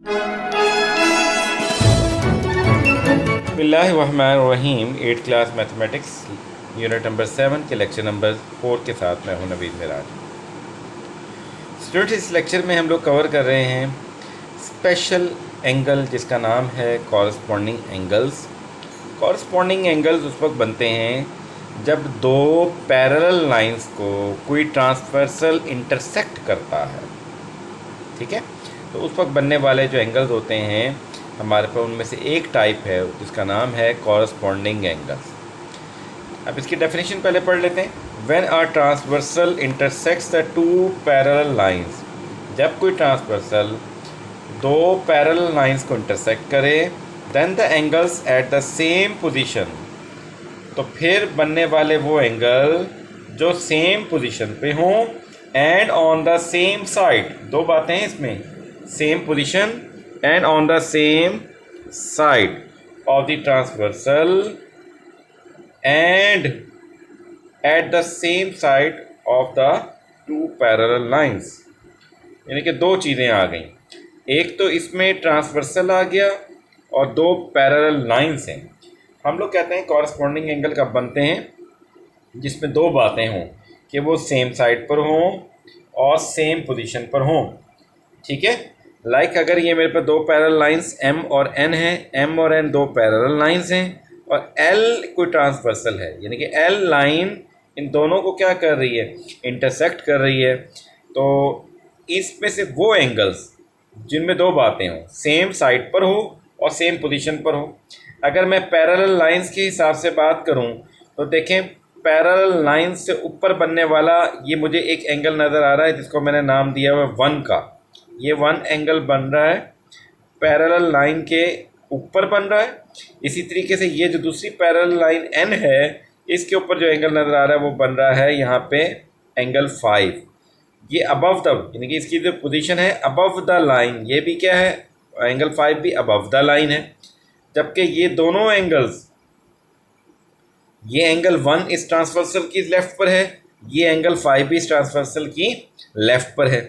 बिस्मिल्लाहिर्रहमानिर्रहीम। 8th class mathematics unit number 7 के lecture number 4 के साथ मैं हूं नवीद मिराज। स्टूडेंट्स, इस लेक्चर में हम लोग कवर कर रहे हैं स्पेशल एंगल जिसका नाम है कॉरस्पॉन्डिंग एंगल्स। कॉरस्पॉन्डिंग एंगल्स उस वक्त बनते हैं जब दो पैरेलल लाइंस को कोई ट्रांसवर्सल इंटरसेक्ट करता है। ठीक है, तो उस वक्त बनने वाले जो एंगल्स होते हैं हमारे पास, उनमें से एक टाइप है जिसका नाम है कॉरस्पॉन्डिंग एंगल्स। अब इसकी डेफिनेशन पहले पढ़ लेते हैं। When a transversal intersects the two parallel lines, जब कोई ट्रांसवर्सल दो पैरेलल लाइंस को इंटरसेक्ट करे, then the angles at the same position, तो फिर बनने वाले वो एंगल जो सेम पोजीशन पे हों and on the same side. दो बातें हैं इसमें, same position and on the same side of the transversal and at the same side of the two parallel lines। यानी कि दो चीज़ें आ गई, एक तो इसमें ट्रांसवर्सल आ गया और दो पैरेलल लाइंस हैं। हम लोग कहते हैं कॉरस्पॉन्डिंग एंगल कब बनते हैं, जिसमें दो बातें हों कि वो सेम साइड पर हों और सेम पोजीशन पर हों। ठीक है, लाइक अगर ये मेरे पास दो पैरेलल लाइंस M और N हैं, M और N दो पैरेलल लाइंस हैं और L कोई ट्रांसवर्सल है, यानी कि L लाइन इन दोनों को क्या कर रही है, इंटरसेक्ट कर रही है। तो इसमें से वो एंगल्स जिनमें दो बातें हों, सेम साइड पर हो और सेम पोजीशन पर हो। अगर मैं पैरेलल लाइंस के हिसाब से बात करूं तो देखें, पैरेलल लाइंस से ऊपर बनने वाला ये मुझे एक एंगल नज़र आ रहा है जिसको मैंने नाम दिया हुआ 1 का। ये 1 एंगल बन रहा है पैरेलल लाइन के ऊपर बन रहा है। इसी तरीके से ये जो दूसरी पैरेलल लाइन N है, इसके ऊपर जो एंगल नज़र आ रहा है वो बन रहा है यहाँ पे एंगल 5। ये अबव द, यानी कि इसकी जो पोजीशन है अबव द लाइन, ये भी क्या है, एंगल 5 भी अबव द लाइन है। जबकि ये दोनों एंगल्स, ये एंगल 1 इस ट्रांसवर्सल की लेफ़्ट पर है, ये एंगल 5 भी इस ट्रांसवर्सल की लेफ़्ट पर है।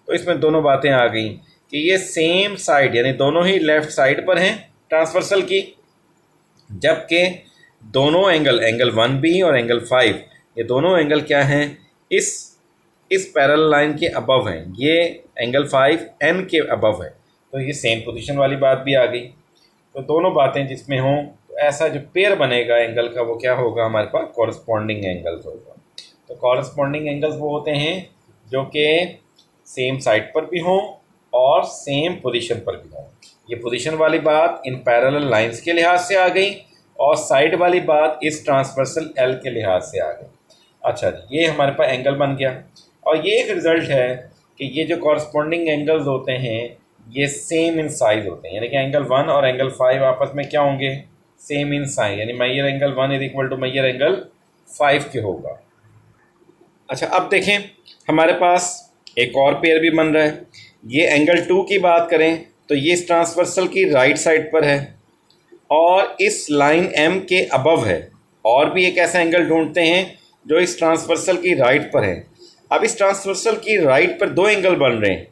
तो इसमें दोनों बातें आ गई कि ये सेम साइड, यानी दोनों ही लेफ़्ट साइड पर हैं ट्रांसवर्सल की, जबकि दोनों एंगल 1B और एंगल 5, ये दोनों एंगल क्या हैं, इस पैरेलल लाइन के अबव हैं। ये एंगल 5N के अबव है, तो ये सेम पोजीशन वाली बात भी आ गई। तो दोनों बातें जिसमें हों, तो ऐसा जो पेयर बनेगा एंगल का वो क्या होगा, हमारे पास कॉरस्पॉन्डिंग एंगल्स होगा। तो कॉरस्पॉन्डिंग एंगल्स वो होते हैं जो कि सेम साइड पर भी हों और सेम पोजीशन पर भी हों। ये पोजीशन वाली बात इन पैरेलल लाइंस के लिहाज से आ गई और साइड वाली बात इस ट्रांसवर्सल L के लिहाज से आ गई। अच्छा जी, ये हमारे पास एंगल बन गया और ये एक रिज़ल्ट है कि ये जो कॉरस्पॉन्डिंग एंगल्स होते हैं ये सेम इन साइज होते हैं, यानी कि एंगल 1 और एंगल 5 आपस में क्या होंगे, सेम इन साइज, यानी measure angle 1 is equal to measure angle 5 के होगा। अच्छा, अब देखें हमारे पास एक और पेयर भी बन रहा है। ये एंगल 2 की बात करें तो ये इस ट्रांसवर्सल की राइट साइड पर है और इस लाइन M के अबव है। और भी एक ऐसा एंगल ढूंढते हैं जो इस ट्रांसवर्सल की राइट पर है। अब इस ट्रांसवर्सल की राइट पर दो एंगल बन रहे हैं,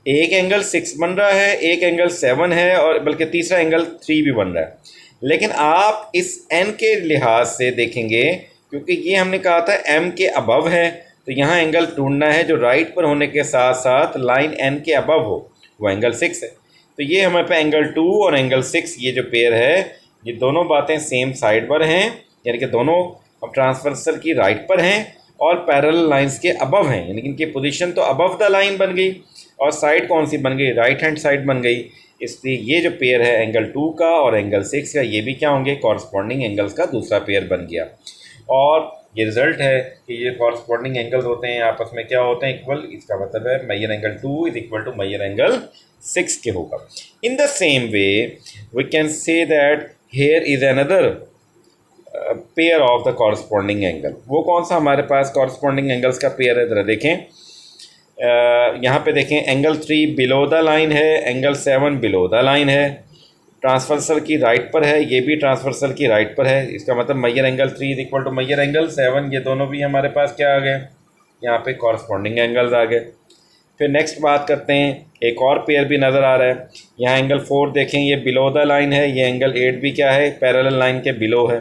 एक एंगल 6 बन रहा है, एक एंगल 7 है और बल्कि तीसरा एंगल 3 भी बन रहा है। लेकिन आप इस N के लिहाज से देखेंगे, क्योंकि ये हमने कहा था M के अबव है, तो यहाँ एंगल ढूंढना है जो राइट पर होने के साथ साथ लाइन N के अबव हो, वो एंगल 6 है। तो ये हमारे पास एंगल 2 और एंगल 6, ये जो पेयर है, ये दोनों बातें सेम साइड पर हैं, यानी कि दोनों अब ट्रांसवर्सल की राइट पर हैं और पैरेलल लाइंस के अबव हैं, यानी कि इनकी पोजीशन तो अबव द लाइन बन गई और साइड कौन सी बन गई, राइट हैंड साइड बन गई। इसलिए ये जो पेयर है एंगल 2 का और एंगल 6 का, ये भी क्या होंगे, कॉरस्पॉन्डिंग एंगल्स का दूसरा पेयर बन गया। और ये रिज़ल्ट है कि ये कॉरस्पॉन्डिंग एंगल्स होते हैं आपस में क्या होते हैं, इक्वल। इसका मतलब है measure angle 2 is equal to measure angle 6 के होगा। In the same way we can say that here is another pair of the corresponding angle. वो कौन सा हमारे पास कॉरस्पॉन्डिंग एंगल्स का पेयर है, ज़रा देखें। यहाँ पे देखें, एंगल 3 बिलो द लाइन है, एंगल 7 बिलो द लाइन है, ट्रांसवर्सल की राइट पर है, ये भी ट्रांसवर्सल की राइट पर है। इसका मतलब measure angle 3 is equal to measure angle 7, ये दोनों भी हमारे पास क्या आ गए, यहाँ पे कॉरस्पॉन्डिंग एंगल्स आ गए। फिर नेक्स्ट बात करते हैं एक और पेयर भी नज़र आ रहा है। यहाँ एंगल 4 देखें, ये बिलो द लाइन है, ये एंगल 8 भी क्या है, पैरेलल लाइन के बिलो है,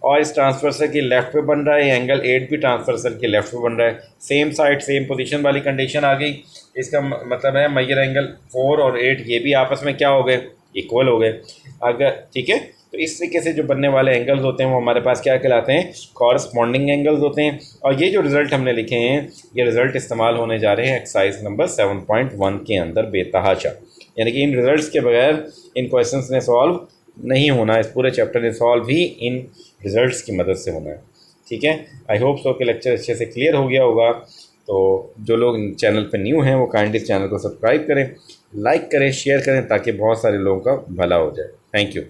और इस ट्रांसवर्सल की लेफ़्ट पे बन रहा है, ये एंगल 8 भी ट्रांसवर्सल की लेफ़्ट पे बन रहा है। सेम साइड सेम पोजीशन वाली कंडीशन आ गई। इसका मतलब है मेजर एंगल 4 और 8 ये भी आपस में क्या हो गए, इक्वल हो गए। अगर ठीक है, तो इस तरीके से जो बनने वाले एंगल्स होते हैं वो हमारे पास क्या कहलाते हैं, कॉरस्पॉन्डिंग एंगल्स होते हैं। और ये जो रिज़ल्ट हमने लिखे हैं, ये रिज़ल्ट इस्तेमाल होने जा रहे हैं एक्सरसाइज नंबर 7.1 के अंदर बेतहाशा। यानी कि इन रिज़ल्ट्स के बगैर इन क्वेश्चंस ने सॉल्व नहीं होना, इस पूरे चैप्टर ने सॉल्व ही इन रिज़ल्ट्स की मदद से होना है। ठीक है, आई होप सो कि लेक्चर अच्छे से क्लियर हो गया होगा। तो जो लोग चैनल पर न्यू हैं वो काइंडली चैनल को सब्सक्राइब करें, लाइक करें, शेयर करें, ताकि बहुत सारे लोगों का भला हो जाए। Thank you.